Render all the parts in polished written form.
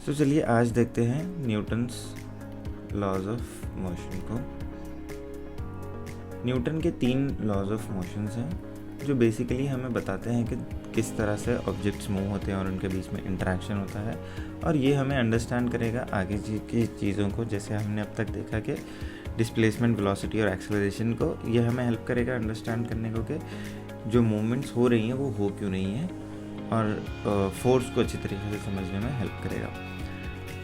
तो चलिए आज देखते हैं न्यूटन्स लॉज ऑफ मोशन को। न्यूटन के 3 लॉज ऑफ मोशंस हैं जो बेसिकली हमें बताते हैं कि किस तरह से ऑब्जेक्ट्स मूव होते हैं और उनके बीच में इंटरेक्शन होता है, और ये हमें अंडरस्टैंड करेगा आगे की चीज़ों को। जैसे हमने अब तक देखा कि डिस्प्लेसमेंट, वेलोसिटी और एक्सेलरेशन को, ये हमें हेल्प करेगा अंडरस्टैंड करने को कि जो मूवमेंट्स हो रही हैं वो हो क्यों रही हैं, और फोर्स को अच्छी तरीके से समझने में हेल्प करेगा।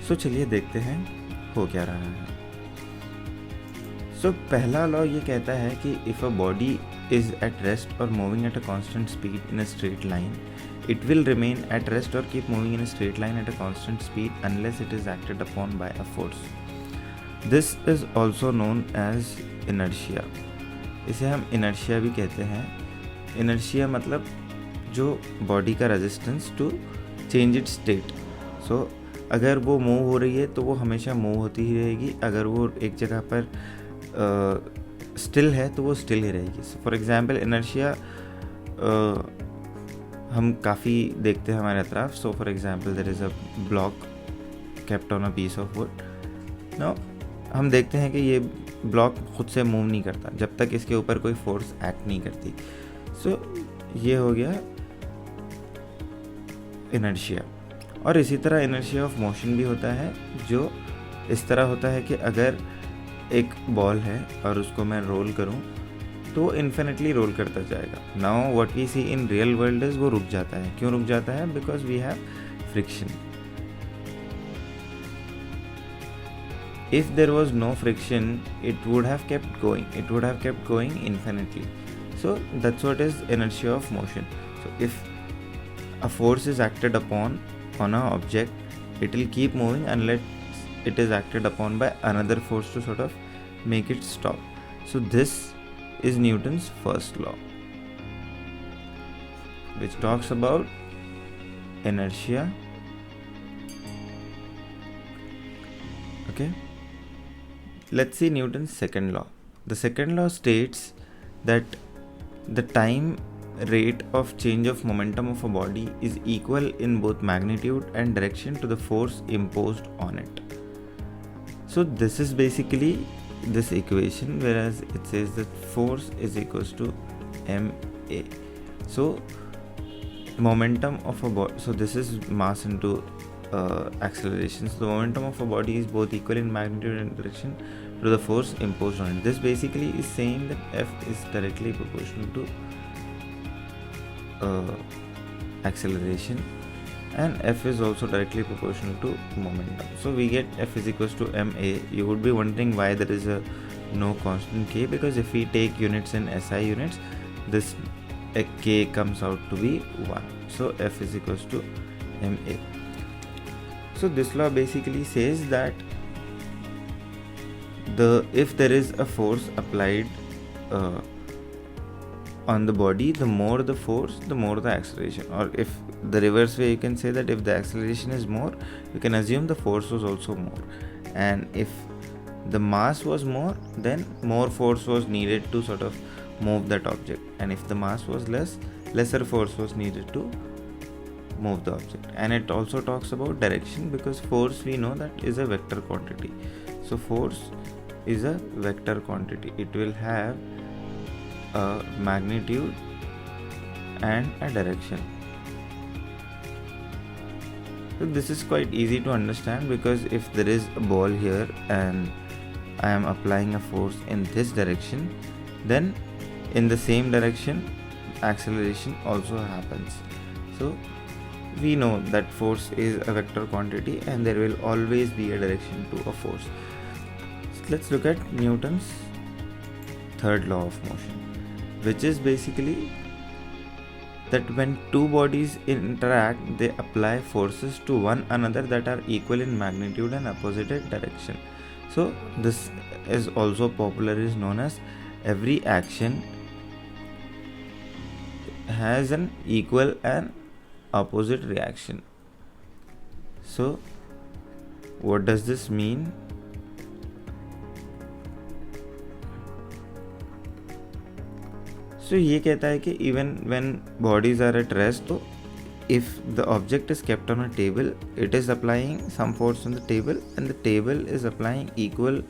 सो चलिए देखते हैं हो क्या रहा है। पहला लॉ ये कहता है कि if a body is at rest or moving at a constant speed in a straight line, it will remain at rest or keep moving in a straight line at a constant speed unless it is acted upon by a force. This is also known as inertia. इसे हम inertia भी कहते हैं। Inertia मतलब जो body का resistance to change its state. So अगर वो मूव हो रही है तो वो हमेशा मूव होती ही रहेगी, अगर वो एक जगह पर स्टिल है तो वो स्टिल ही रहेगी। फॉर एग्जाम्पल इनर्शिया हम काफ़ी देखते हैं हमारे अतराफ। So for example there is a block kept on a piece of wood. No, हम देखते हैं कि ये ब्लॉक खुद से मूव नहीं करता जब तक इसके ऊपर कोई फोर्स एक्ट नहीं करती। सो ये हो गया इनर्शिया। और इसी तरह इनर्शिया ऑफ मोशन भी होता है, जो इस तरह होता है कि अगर एक बॉल है और उसको मैं रोल करूं तो इन्फिनिटली रोल करता जाएगा। Now what we see in real world is वो रुक जाता है। क्यों रुक जाता है? Because we have friction. If there was no friction it would have kept going infinitely. So that's what is inertia of motion. So if a force is acted upon on a object, it will keep moving unless it is acted upon by another force to sort of make it stop. So this is Newton's first law, which talks about inertia. Okay, let's see Newton's second law. The second law states that the time rate of change of momentum of a body is equal in both magnitude and direction to the force imposed on it. So this is basically this equation, whereas it says that force is equals to ma. So momentum of a body, so this is mass into acceleration. So the momentum of a body is both equal in magnitude and direction to the force imposed on it. This basically is saying that F is directly proportional to acceleration, and F is also directly proportional to momentum. So we get F is equals to ma. You would be wondering why there is a no constant k, because if we take units in SI units, this k comes out to be 1. So F is equals to ma. So this law basically says that if there is a force applied on the body, the more the force, the more the acceleration. Or if the reverse way, you can say that if the acceleration is more, you can assume the force was also more. And if the mass was more, then more force was needed to sort of move that object. And if the mass was less, lesser force was needed to move the object. And it also talks about direction, because force, we know that is a vector quantity. So force is a vector quantity. It will have a magnitude and a direction. So this is quite easy to understand, because if there is a ball here and I am applying a force in this direction, then in the same direction acceleration also happens. So we know that force is a vector quantity and there will always be a direction to a force. So let's look at Newton's third law of motion, which is basically that when two bodies interact, they apply forces to one another that are equal in magnitude and opposite direction. So this is also popularly known as every action has an equal and opposite reaction. So what does this mean? So ये कहता है कि even when bodies are at rest, तो if the object is kept on a table, it is applying some force on the table, and the table is applying equal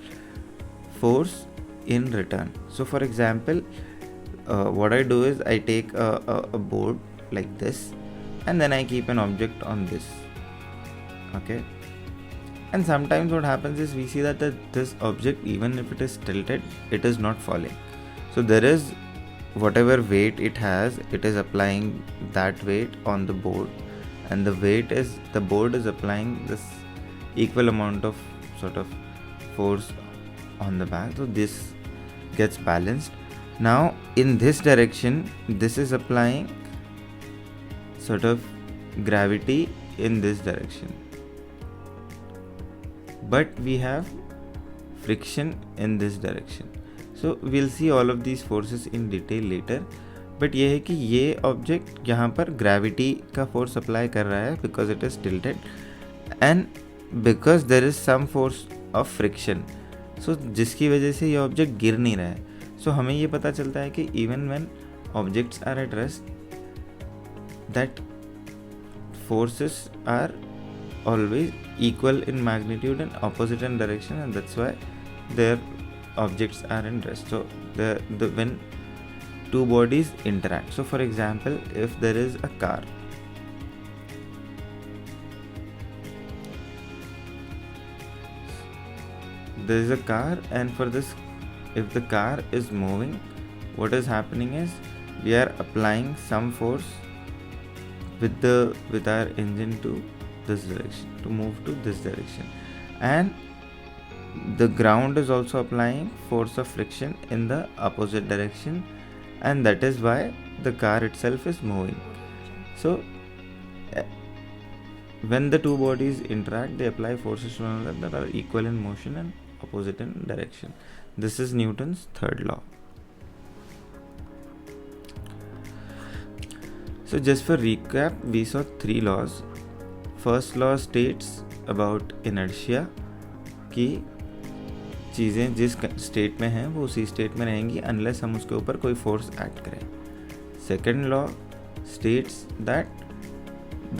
force in return. So for example, what I do is I take a board like this, and then I keep an object on this. Okay, and sometimes what happens is we see that this object, even if it is tilted, it is not falling. So there is whatever weight it has, it is applying that weight on the board, and the board is applying this equal amount of sort of force on the back. So this gets balanced. Now in this direction, this is applying sort of gravity in this direction, but we have friction in this direction. So we'll see all of these forces in detail later. But ये है कि ये object यहाँ पर gravity का force apply कर रहा है because it is tilted and because there is some force of friction, so जिसकी वजह से ये ऑब्जेक्ट गिर नहीं रहा है. सो हमें ये पता चलता है कि even when objects are at rest, that forces are always equal in magnitude and opposite in direction, and that's why their objects are in rest. So the when two bodies interact, so for example, if there is a car, there is a car, and for this, if the car is moving, what is happening is we are applying some force with our engine to this direction, to move to this direction, and the ground is also applying force of friction in the opposite direction, and that is why the car itself is moving. So when the two bodies interact, they apply forces to one another that are equal in motion and opposite in direction. This is Newton's third law. So just for recap, we saw three laws. First law states about inertia, कि चीज़ें जिस state में हैं वो उसी state में रहेंगी unless हम उसके ऊपर कोई फोर्स एक्ट करें. Second law states that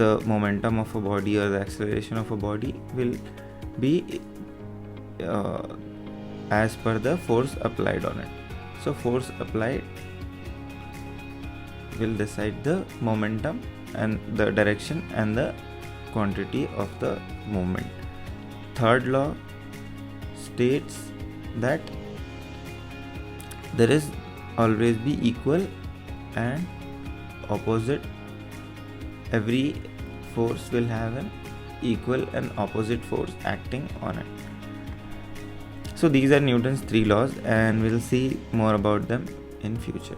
the momentum of a body or the acceleration of a body will be as per the force applied on it. So force applied will decide the momentum and the direction and the quantity of the movement. Third law states that there is always be equal and opposite. Every force will have an equal and opposite force acting on it. So these are Newton's three laws, and we'll see more about them in future.